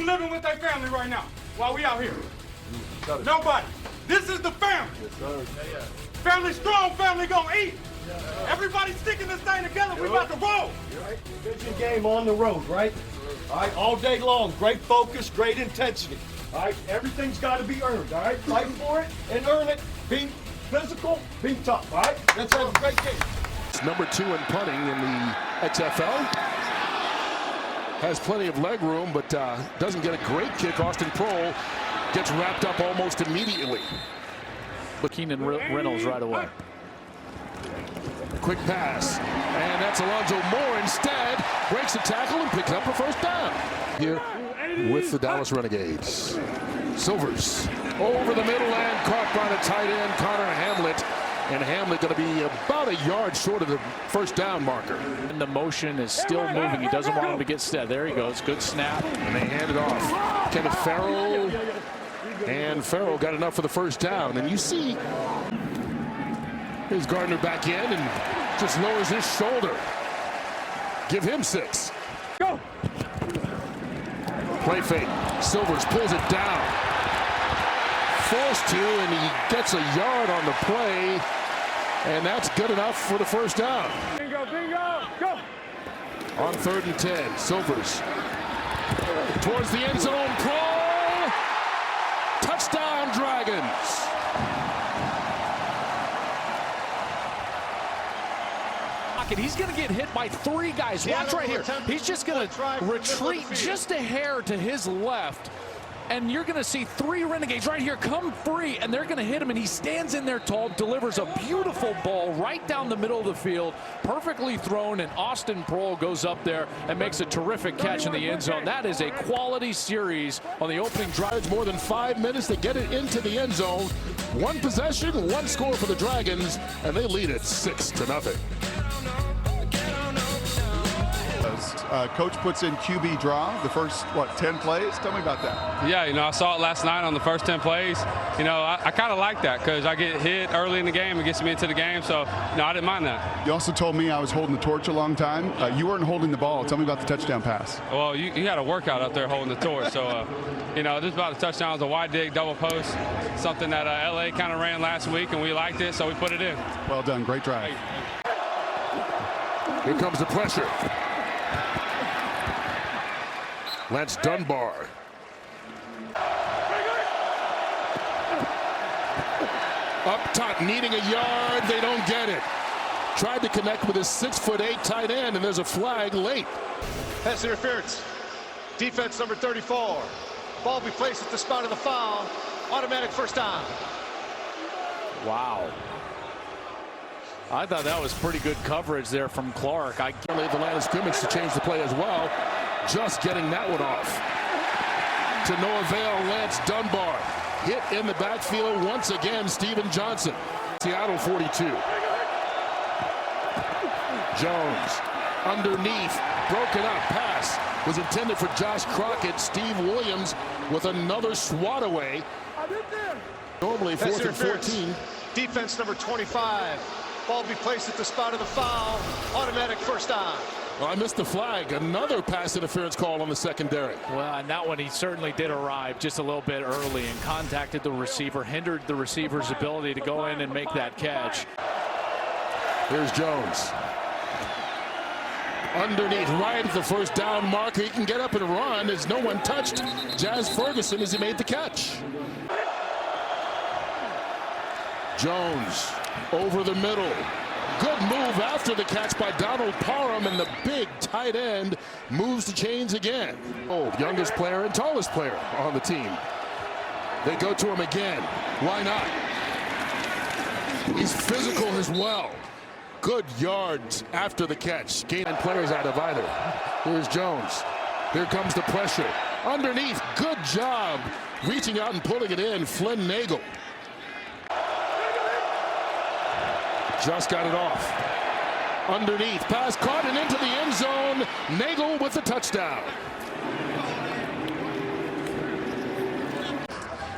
living with their family right now while we out here? Nobody. This is the family. Yes, sir. Family strong, family gonna eat. Everybody sticking this thing together, we about to roll. Right? Vision game on the road, right? All right, all day long, great focus, great intensity. All right, everyth's got to be earned, all right? Fight for it and earn it. Be physical, be tough, all right? Let's have a great game. It's number 2 in punting in the XFL. Has plenty of leg room, but doesn't get a great kick. Austin Prohl gets wrapped up almost immediately. But Keenan Reynolds right away. Quick pass, and that's Alonzo Moore instead. Breaks the tackle and picks up a first down. Here with the Dallas Renegades. Silvers over the middle and caught by the tight end, Connor Hamlet. And Hamlet going to be about a yard short of the first down marker. And the motion is still moving. He doesn't want him to get steady. There he goes. Good snap. And they hand it off. Kenneth Farrell. And Farrell got enough for the first down. And you see, here's Gardner back in and just lowers his shoulder. Give him 6. Go. Play fake. Silvers pulls it down. Forced to, and he gets a yard on the play. And that's good enough for the first down. Bingo, bingo, go. On 3rd and 10, Silvers towards the end zone. Prohl. Touchdown, Dragons. He's going to get hit by 3 guys. Watch right here. He's just going to retreat just a hair to his left. And you're going to see 3 Renegades right here come free, and they're going to hit him, and he stands in there tall, delivers a beautiful ball right down the middle of the field, perfectly thrown, and Austin Prohl goes up there and makes a terrific catch in the end zone. That is a quality series on the opening drive. More than 5 minutes to get it into the end zone. 1 possession, 1 score for the Dragons, and they lead it 6-0. Coach puts in QB draw the first, 10 plays? Tell me about that. Yeah, I saw it last night on the first 10 plays. I kind of like that because I get hit early in the game. It gets me into the game, so, I didn't mind that. You also told me I was holding the torch a long time. You weren't holding the ball. Tell me about the touchdown pass. Well, you had a workout up there holding the torch. So, this about the touchdown was a wide dig, double post, something that LA kind of ran last week, and we liked it, so we put it in. Well done. Great drive. Here comes the pressure. Lance Dunbar. Up top, needing a yard. They don't get it. Tried to connect with his 6'8" tight end, and there's a flag late. Pass interference. Defense number 34. Ball be placed at the spot of the foul. Automatic first down. Wow. I thought that was pretty good coverage there from Clark. I laid the line of scrimmage to change the play as well. Just getting that one off. To no avail, Lance Dunbar. Hit in the backfield once again, Steven Johnson. Seattle 42. Jones underneath, broken up pass. Was intended for Josh Crockett. Steve Williams with another swat away. Normally 4th and 14. Defense number 25. Ball be placed at the spot of the foul. Automatic first down. Well, I missed the flag. Another pass interference call on the secondary. Well, and that one he certainly did arrive just a little bit early and contacted the receiver, hindered the receiver's ability to go in and make that catch. Here's Jones. Underneath, right at the first down marker. He can get up and run as no one touched Jazz Ferguson as he made the catch. Jones over the middle. Good move after the catch by Donald Parham, and the big tight end moves the chains again. Oh, youngest player and tallest player on the team. They go to him again. Why not? He's physical as well. Good yards after the catch. Gain players out of either. Here's Jones. Here comes the pressure. Underneath, good job reaching out and pulling it in, Flynn Nagel. Just got it off. Underneath, pass caught and into the end zone. Nagel with the touchdown.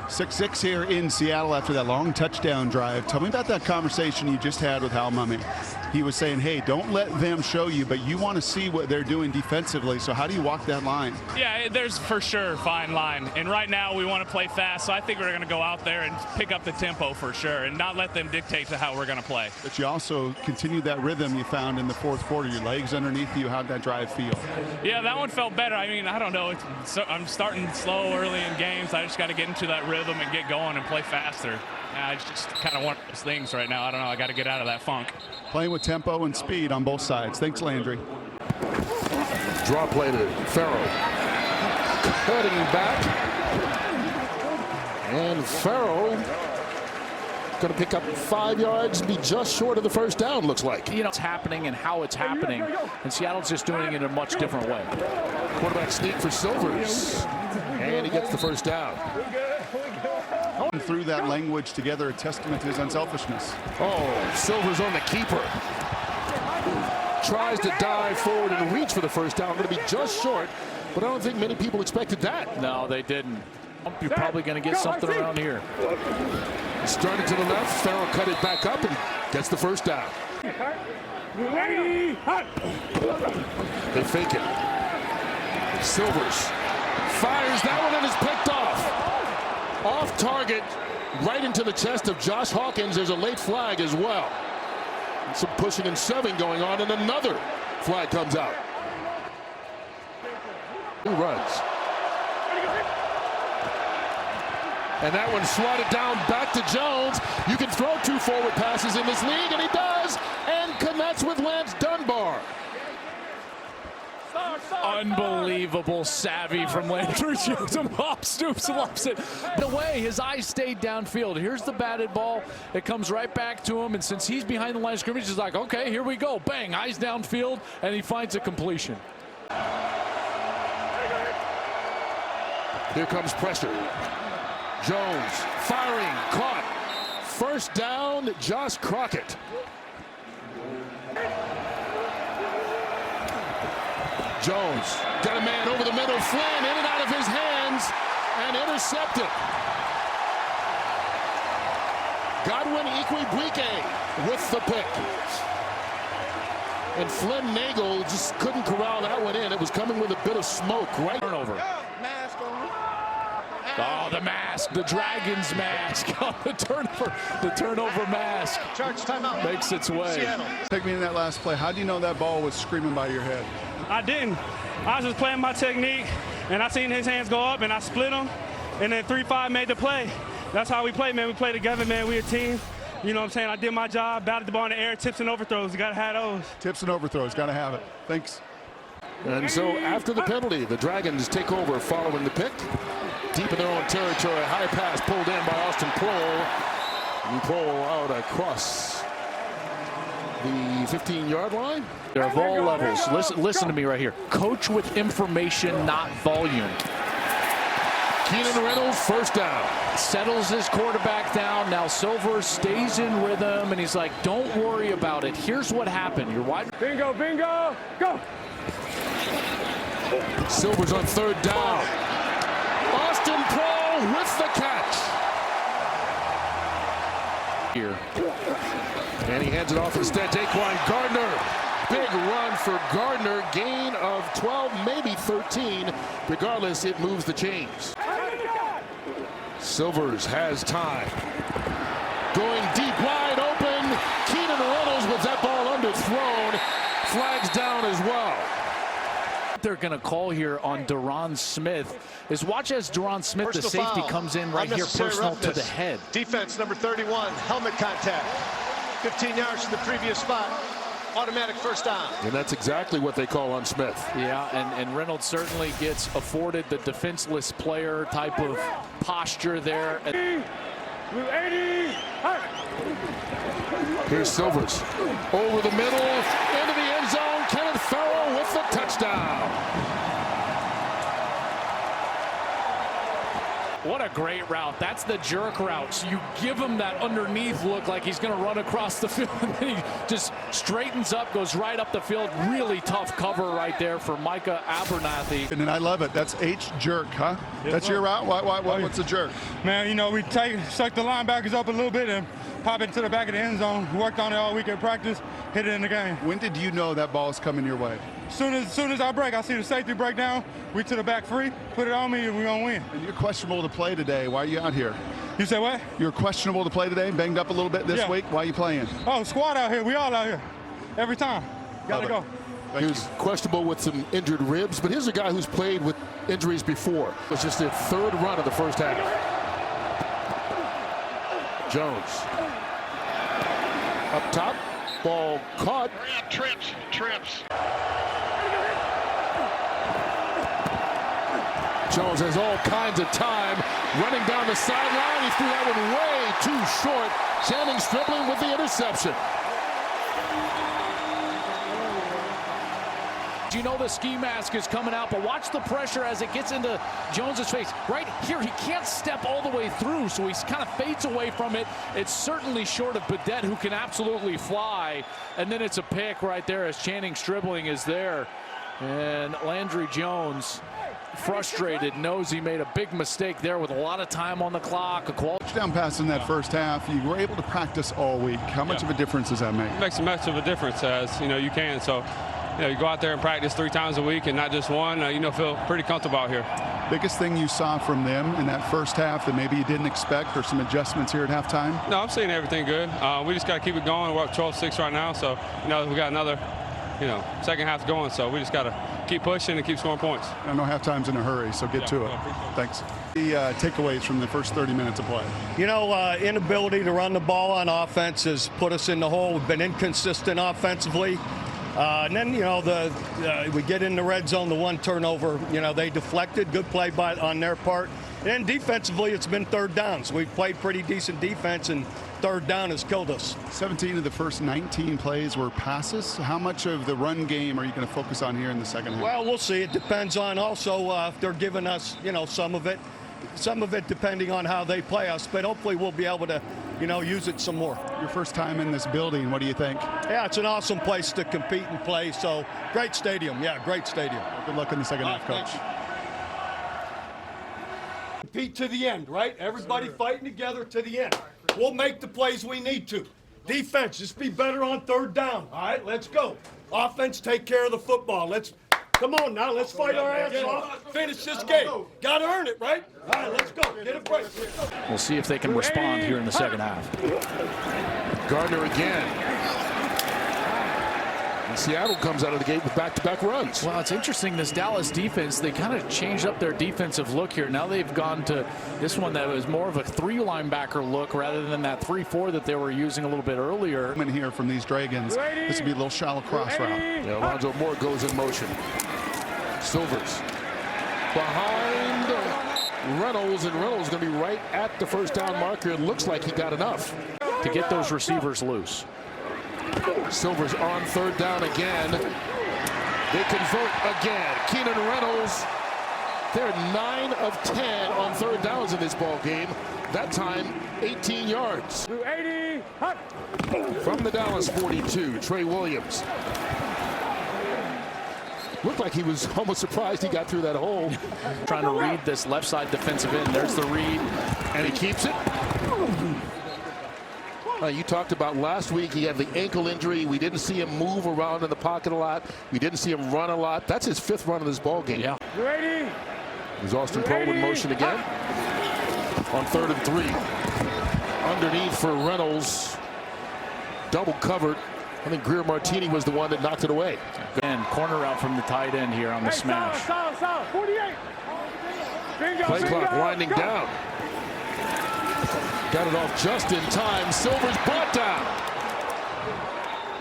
6-6 here in Seattle after that long touchdown drive. Tell me about that conversation you just had with Hal Mumme. he was saying, hey, don't let them show you, but you want to see what they're doing defensively. So how do you walk that line? Yeah, there's for sure a fine line. And right now we want to play fast, so I think we're going to go out there and pick up the tempo for sure and not let them dictate to how we're going to play. But you also continued that rhythm you found in the fourth quarter. Your legs underneath you. How'd that drive feel? Yeah, that one felt better. I mean, I don't know. I'm starting slow early in games. I just got to get into that rhythm and get going and play faster. I just kind of want those things right now. I don't know. I got to get out of that funk. Playing with tempo and speed on both sides. Thanks, Landry. Draw play to Farrell. Cutting back. And Farrell going to pick up 5 yards, be just short of the first down, looks like. You know, it's happening and how it's happening. And Seattle's just doing it in a much different way. Quarterback sneak for Silvers. And he gets the first down. Through that language together, a testament to his unselfishness. Oh, Silvers on the keeper. Tries to dive forward and reach for the first down. Going to be just short, but I don't think many people expected that. No, they didn't. You're probably going to get something around here. Started to the left. Farrell cut it back up and gets the first down. They fake it. Silvers fires that one and is picked off. Off target, right into the chest of Josh Hawkins. There's a late flag as well. And some pushing and shoving going on, and another flag comes out. Who runs? And that one swatted down back to Jones. You can throw 2 forward passes in this league, and he does, and connects with Lance Dunbar. Unbelievable savvy from Landry. Hop, stoops, loves it. The way his eyes stayed downfield. Here's the batted ball. It comes right back to him, and since he's behind the line of scrimmage, he's like, okay, here we go. Bang, eyes downfield, and he finds a completion. Here comes pressure. Jones firing, caught. First down, Josh Crockett. Jones got a man over the middle. Flynn in and out of his hands and intercepted. Godwin Ikwebuike with the pick. And Flynn Nagel just couldn't corral that one in. It was coming with a bit of smoke. Right turnover. Oh, the mask, the Dragons mask. the turnover mask Charge timeout. makes its way. Seattle. Take me in that last play. How do you know that ball was screaming by your head? I didn't. I was just playing my technique, and I seen his hands go up, and I split them, and then 3-5 made the play. That's how we play, man. We play together, man. We a team. You know what I'm saying? I did my job, batted the ball in the air, tips and overthrows. You got to have those. Tips and overthrows. Got to have it. Thanks. And so after the penalty, the Dragons take over following the pick. Deep in their own territory, high pass pulled in by Austin Prohl. And Prohl out across the 15-yard line. They're of all levels. Listen to me right here. Coach with information, not volume. Keenan Reynolds, first down. Settles his quarterback down. Now Silver stays in rhythm, and he's like, don't worry about it. Here's what happened. You're wide. Bingo, bingo, go. Silver's on third down. Austin Prohl with the catch. Here. And he hands it off instead. Daquan Gardner. Big run for Gardner. Gain of 12, maybe 13. Regardless, it moves the chains. Silvers has time. Going deep, wide open. Keenan Reynolds with that ball underthrown. Flags down as well. They're going to call here on Deron Smith is watch as Deron Smith, Personal the safety, foul. comes in right here, personal to the head. Defense number 31, helmet contact. 15 yards from the previous spot. Automatic first down. And that's exactly what they call on Smith. Yeah, and Reynolds certainly gets afforded the defenseless player type of posture there. Here's Silvers over the middle into the end zone. Kenneth Farrell with the touchdown. What a great route. That's the jerk route. So you give him that underneath look like he's going to run across the field. And then he just straightens up, goes right up the field. Really tough cover right there for Micah Abernathy. And then I love it. That's H jerk, huh? Yes, That's sir. your route? What's a jerk? Man, you know, we suck the linebackers up a little bit and pop it to the back of the end zone. We worked on it all week at practice, hit it in the game. When did you know that ball is coming your way? Soon as I break, I see the safety break down. We to the back free, put it on me, and we're going to win. And you're questionable to play today. Why are you out here? You say what? You're questionable to play today, banged up a little bit this week. Why are you playing? Oh, squad out here. We all out here. Every time. Got to go. Thank He was questionable with some injured ribs, but here's a guy who's played with injuries before. It was just their third run of the first half. Jones. Up top, ball caught. Trips. Jones has all kinds of time running down the sideline. He threw that one way too short. Channing Stribling with the interception. You know the ski mask is coming out, but watch the pressure as it gets into Jones's face. Right here, he can't step all the way through, so he kind of fades away from it. It's certainly short of Badet, who can absolutely fly. And then it's a pick right there as Channing Stribling is there. And Landry Jones, frustrated, knows he made a big mistake there with a lot of time on the clock. Touchdown pass in that first half. You were able to practice all week. How much of a difference does that make? It makes a much of a difference, as you can. So, you go out there and practice 3 times a week and not just one. Feel pretty comfortable out here. Biggest thing you saw from them in that first half that maybe you didn't expect, or some adjustments here at halftime? No, I'm seeing everything good. We just got to keep it going. We're up 12-6 right now, so we got another, second half going. So we just got to keep pushing and keep scoring points. I know halftime's in a hurry, so get to it. Thanks. The takeaways from the first 30 minutes of play. Inability to run the ball on offense has put us in the hole. We've been inconsistent offensively. And then, we get in the red zone, the one turnover, they deflected. Good play on their part. And defensively, it's been third downs. We've played pretty decent defense, and third down has killed us. 17 of the first 19 plays were passes. How much of the run game are you going to focus on here in the second half? Well, we'll see. It depends on also if they're giving us, some of it. Some of it depending on how they play us. But hopefully we'll be able to, use it some more. Your first time in this building, what do you think? Yeah, it's an awesome place to compete and play. So great stadium. Yeah, great stadium. Good luck in the second half, Coach. Compete to the end, right? Everybody fighting together to the end. We'll make the plays we need to. Defense, just be better on third down. All right, let's go. Offense, take care of the football. Come on now, let's fight our ass off. Finish this game. Got to earn it, right? All right, let's go. Get a break. We'll see if they can respond here in the second half. Gardner again. And Seattle comes out of the gate with back-to-back runs. Well, it's interesting, this Dallas defense, they kind of changed up their defensive look here. Now they've gone to this one that was more of a 3-linebacker look rather than that 3-4 that they were using a little bit earlier. In here from these Dragons, this would be a little shallow cross route. Yeah, Alonzo Moore goes in motion. Silvers behind Reynolds, and Reynolds going to be right at the first down marker. It looks like he got enough to get those receivers loose. Silvers on third down again. They convert again. Keenan Reynolds, they're 9 of 10 on third downs in this ball game. That time, 18 yards. From the Dallas 42, Trey Williams. Looked like he was almost surprised he got through that hole. Trying to read this left side defensive end. There's the read. And he keeps it. You talked about last week, he had the ankle injury. We didn't see him move around in the pocket a lot. We didn't see him run a lot. That's his 5th run of this ball game. Yeah. There's Austin Poe in motion again. On 3rd and 3. Underneath for Reynolds. Double covered. I think Greer Martini was the one that knocked it away. And corner out from the tight end here on the smash. 48. Play clock winding down. Got it off just in time. Silver's brought down.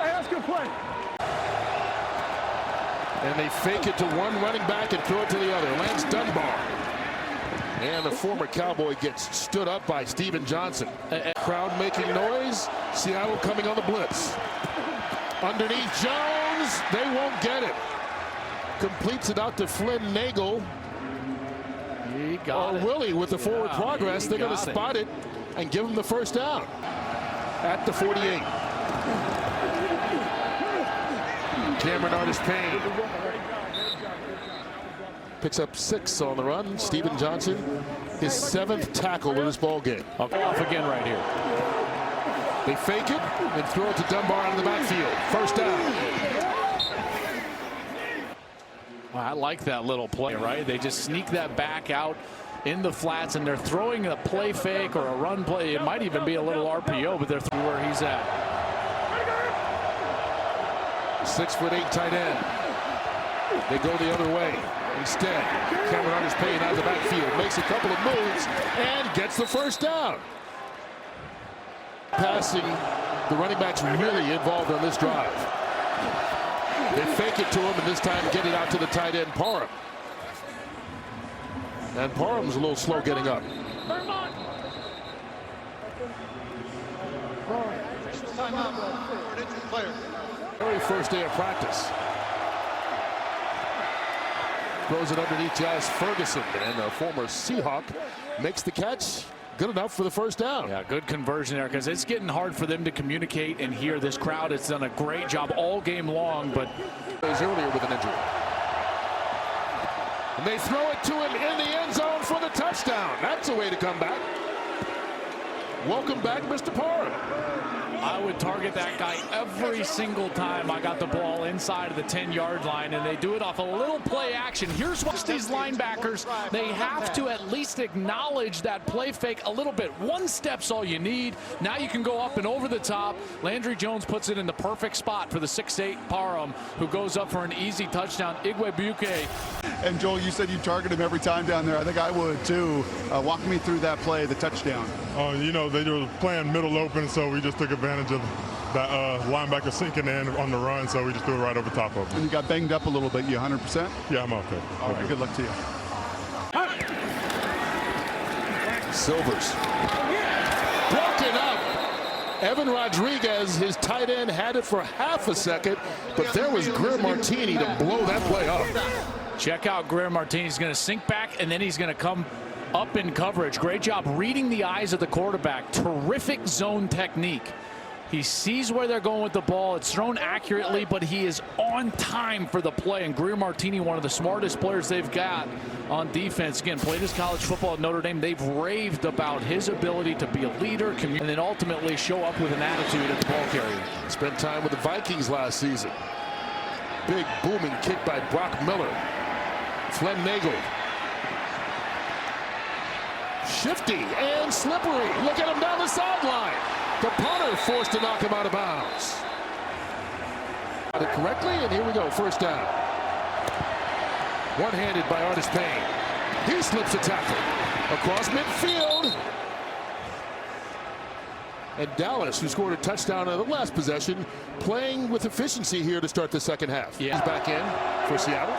Hey, that's good play. And they fake it to one running back and throw it to the other. Lance Dunbar. And the former Cowboy gets stood up by Steven Johnson. Crowd making noise. Seattle coming on the blitz. Underneath Jones. They won't get it. Completes it out to Flynn Nagel. He Or Willie with the forward progress. They're going to spot it and give him the first down at the 48. Cameron Artis-Payne picks up 6 on the run. Steven Johnson, his 7th tackle in this ball game. Off again right here. They fake it and throw it to Dunbar out of the backfield. First down. Well, I like that little play, right? They just sneak that back out in the flats, and they're throwing a play fake or a run play. It might even be a little RPO, but they're through where he's at. 6'8" tight end. They go the other way. Instead, Cameron Artis-Payne out of the backfield, makes a couple of moves and gets the first down. Passing, the running backs really involved on this drive. They fake it to him, and this time get it out to the tight end, Parham. And Parham's a little slow getting up. Very first day of practice. Throws it underneath Jazz Ferguson, and a former Seahawk makes the catch. Good enough for the first down. Yeah, good conversion there, because it's getting hard for them to communicate and hear. This crowd has done a great job all game long, but earlier with an injury. And they throw it to him in the end zone for the touchdown. That's a way to come back. Welcome back, Mr. Parham. I would target that guy every single time I got the ball inside of the 10-yard line, and they do it off a little play action. Here's what these linebackers, they have to at least acknowledge that play fake a little bit. One step's all you need. Now you can go up and over the top. Landry Jones puts it in the perfect spot for the 6'8" Parham, who goes up for an easy touchdown. Igwebuike. And Joel, you said you target him every time down there. I think I would too. Walk me through that play, the touchdown. You know, they were playing middle open, so we just took advantage of that linebacker sinking in on the run, so we just threw it right over top of him. And you got banged up a little bit. You 100%? Yeah, I'm okay. All right, good luck to you. Silvers. Broken up. Evan Rodriguez, his tight end, had it for half a second, but there was Greer Martini to blow that play up. Check out Greer Martini. He's going to sink back, and then he's going to come up in coverage. Great job reading the eyes of the quarterback. Terrific zone technique. He sees where they're going with the ball. It's thrown accurately, but he is on time for the play. And Greer Martini, one of the smartest players they've got on defense. Again, played his college football at Notre Dame. They've raved about his ability to be a leader and then ultimately show up with an attitude at the ball carrier. Spent time with the Vikings last season. Big booming kick by Brock Miller. Flynn Nagel. Shifty and slippery. Look at him down the sideline. The punter forced to knock him out of bounds. Got it correctly, and here we go. First down. One-handed by Artis-Payne. He slips a tackle across midfield. And Dallas, who scored a touchdown on the last possession, playing with efficiency here to start the second half. Yeah. He's back in for Seattle.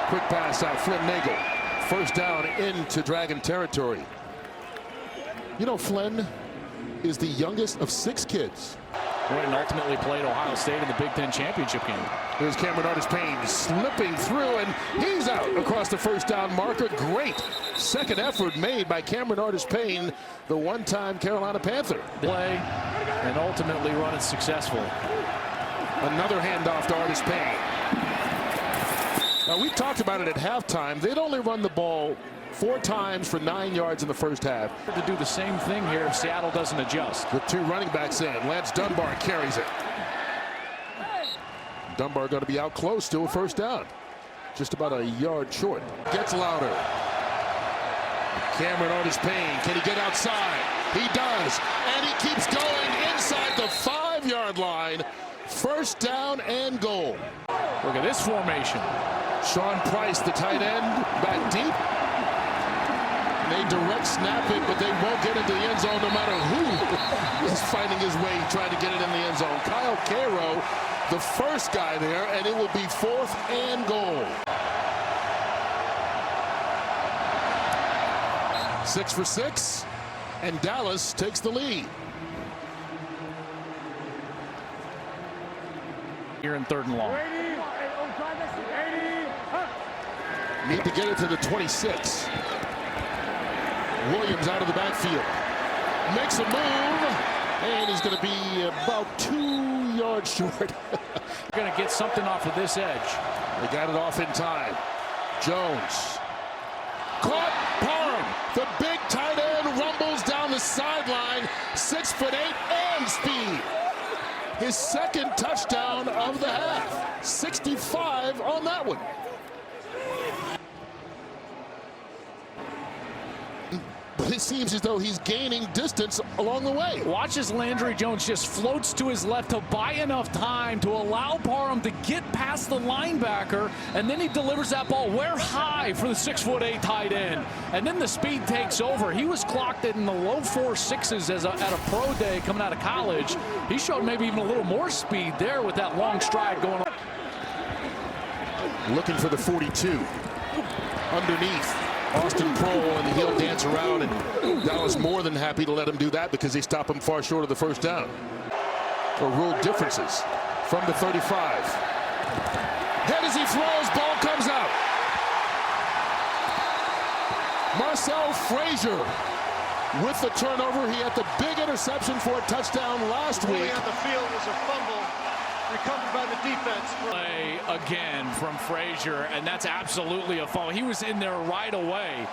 Quick pass out, Flynn Nagel. First down into Dragon territory. You know, Flynn is the youngest of 6 kids. And ultimately played Ohio State in the Big Ten championship game. Here's Cameron Artis-Payne slipping through, and he's out across the first down marker. Great second effort made by Cameron Artis-Payne, the one-time Carolina Panther. Play and ultimately run it successful. Another handoff to Artis-Payne. Now, we talked about it at halftime. They'd only run the ball 4 times for 9 yards in the first half. To do the same thing here if Seattle doesn't adjust. With 2 running backs in, Lance Dunbar carries it. Dunbar going to be out close to a first down. Just about a yard short. Gets louder. Cameron Artis-Payne, can he get outside? He does, and he keeps going inside the 5-yard line. First down and goal. Look at this formation. Sean Price, the tight end, back deep. They direct snap it, but they won't get into the end zone no matter who is finding his way trying to get it in the end zone. Kyle Cairo, the first guy there, and it will be 4th and goal. 6 for 6, and Dallas takes the lead. Here in 3rd and long. Need to get it to the 26. Williams out of the backfield. Makes a move, and he's going to be about 2 yards short. Going to get something off of this edge. They got it off in time. Jones. Caught Parham. The big tight end rumbles down the sideline. 6'8" and speed. His second touchdown of the half. 65 on that one. But it seems as though he's gaining distance along the way. Watch as Landry Jones just floats to his left to buy enough time to allow Parham to get past the linebacker, and then he delivers that ball where high for the 6'8" tight end. And then the speed takes over. He was clocked in the low 4.6s at a pro day coming out of college. He showed maybe even a little more speed there with that long stride going on. Looking for the 42. Underneath. Austin Prohl, and he'll dance around, and Dallas more than happy to let him do that because they stop him far short of the first down. Or rule differences from the 35. Head as he throws, ball comes out. Marcel Frazier with the turnover. He had the big interception for a touchdown last week. On the field was a fumble. Recovered by the defense. Play again from Frazier, and that's absolutely a fumble. He was in there right away.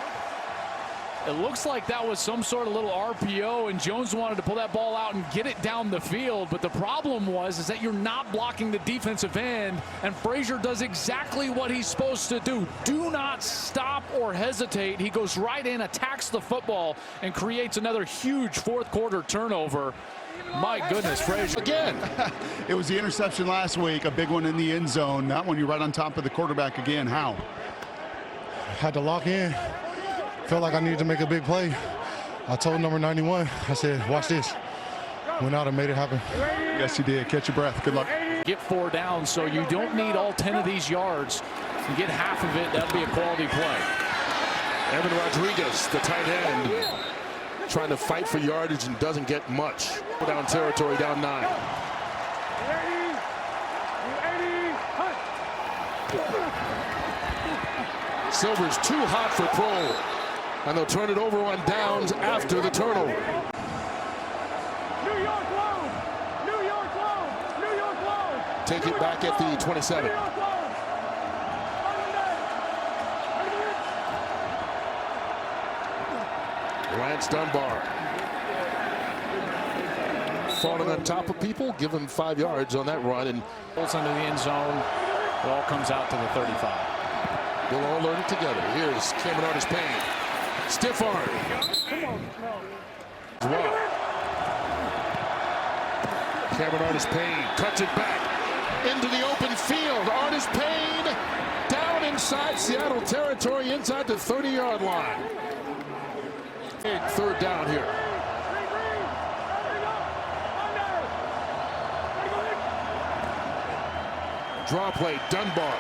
It looks like that was some sort of little RPO, and Jones wanted to pull that ball out and get it down the field. But the problem is that you're not blocking the defensive end, and Frazier does exactly what he's supposed to do. Do not stop or hesitate. He goes right in, attacks the football, and creates another huge fourth quarter turnover. My goodness, Frazier. Again. It was the interception last week, a big one in the end zone. That one, you're right on top of the quarterback again. How? Had to lock in. Felt like I needed to make a big play. I told number 91, I said, watch this. Went out and made it happen. Yes, you did. Catch your breath. Good luck. Get 4 down, so you don't need all 10 of these yards. You get half of it, that'll be a quality play. Evan Rodriguez, the tight end, trying to fight for yardage and doesn't get much. Down territory, down 9. Silver's too hot for Prohl, and they'll turn it over on downs after the turnover. New York low! New York low! New York low! Take it back at the 27. Lance Dunbar falling on top of people, give him 5 yards on that run, and Pulls under the end zone. Ball comes out to the 35. they'll all learn it together. Here's Cameron Artis-Payne. Stiff arm. Well. Cameron Artis-Payne cuts it back into the open field. Artis-Payne down inside Seattle territory, inside the 30-yard line. Big third down here. Draw play, Dunbar.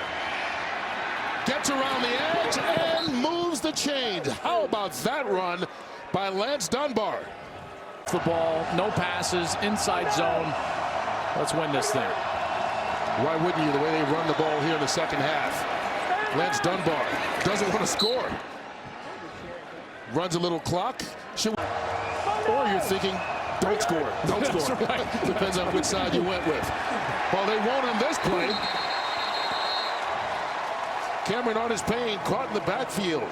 Gets around the edge and moves the chains. How about that run by Lance Dunbar? The ball, no passes, inside zone. Let's win this thing. Why wouldn't you, the way they run the ball here in the second half? Lance Dunbar doesn't want to score. Runs a little clock. Or you're thinking, don't score. Don't score. Right. Depends on which side you went with. Well, they won't on this play. Cameron Artis-Payne caught in the backfield.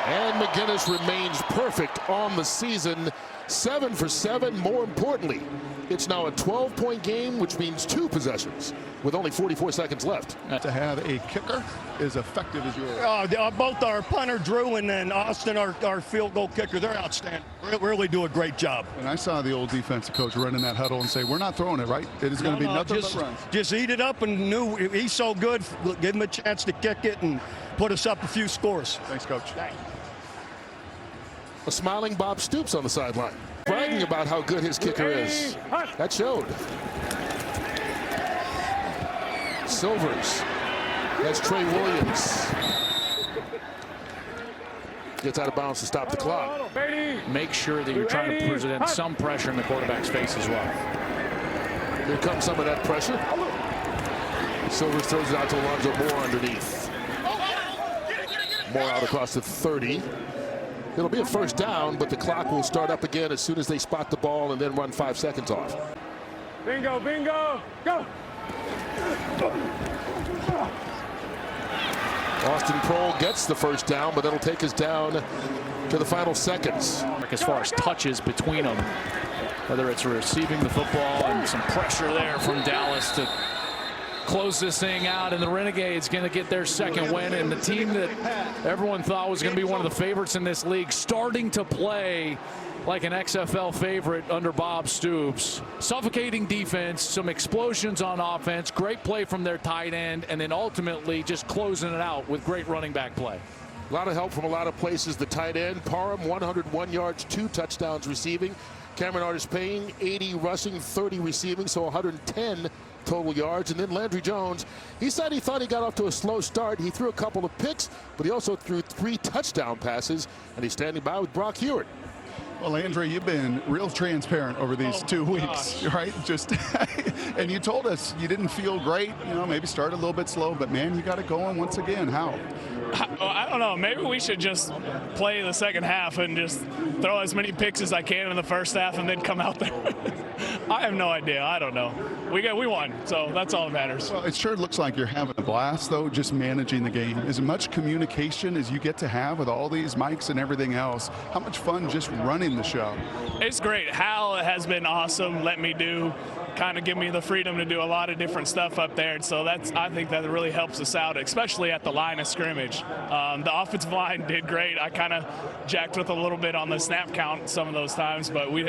And McGinnis remains perfect on the season. 7 for 7. More importantly, it's now a 12-point game, which means 2 possessions with only 44 seconds left. To have a kicker as effective as yours. Both our punter, Drew, and then Austin, our field goal kicker, they're outstanding. Really do a great job. And I saw the old defensive coach run in that huddle and say, we're not throwing it, right? It is going to be nothing but runs. Just eat it up, and knew he's so good. Give him a chance to kick it and put us up a few scores. Thanks, Coach. A smiling Bob Stoops on the sideline, bragging about how good his kicker is. That showed. Silvers. That's Trey Williams. Gets out of bounds to stop the clock. Make sure that you're trying to present some pressure in the quarterback's face as well. Here comes some of that pressure. Silvers throws it out to Alonzo Moore underneath. Moore out across the 30. It'll be a first down, but the clock will start up again as soon as they spot the ball and then run 5 seconds off. Bingo, bingo, go! Austin Prohl gets the first down, but that'll take us down to the final seconds. As far as touches between them, whether it's receiving the football and some pressure there from Dallas to close this thing out, and the Renegades going to get their second win, and the team that everyone thought was going to be one of the favorites in this league starting to play like an XFL favorite under Bob Stoops. Suffocating defense, some explosions on offense, great play from their tight end, and then ultimately just closing it out with great running back play. A lot of help from a lot of places. The tight end, Parham, 101 yards, 2 touchdowns receiving. Cameron Artis-Payne, 80 rushing, 30 receiving, so 110 total yards. And then Landry Jones, he said he thought he got off to a slow start. He threw a couple of picks, but he also threw 3 touchdown passes, and he's standing by with Brock Hewitt. Well, Landry, you've been real transparent over these 2 weeks, right? Just and you told us you didn't feel great, you know, maybe start a little bit slow, but man, you got it going once again. How? I don't know. Maybe we should just play the second half and just throw as many picks as I can in the first half and then come out there. I have no idea. I don't know. We won, so that's all that matters. Well, it sure looks like you're having a blast, though, just managing the game. As much communication as you get to have with all these mics and everything else, how much fun just running the show? It's great. Hal has been awesome. Let me give me the freedom to do a lot of different stuff up there. And so I think that really helps us out, especially at the line of scrimmage. The offensive line did great. I kind of jacked with a little bit on the snap count some of those times, but we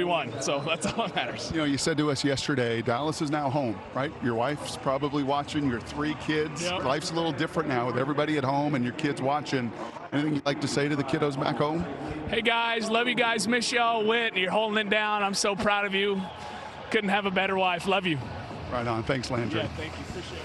won. So that's all that matters. You know, you said to us yesterday, Dallas is now home, right? Your wife's probably watching, your 3 kids. Yep. Life's a little different now with everybody at home and your kids watching. Anything you'd like to say to the kiddos back home? Hey guys, love you guys. Miss y'all. Whit, you're holding it down. I'm so proud of you. Couldn't have a better wife. Love you. Right on. Thanks, Landry. Yeah, thank you. Appreciate it.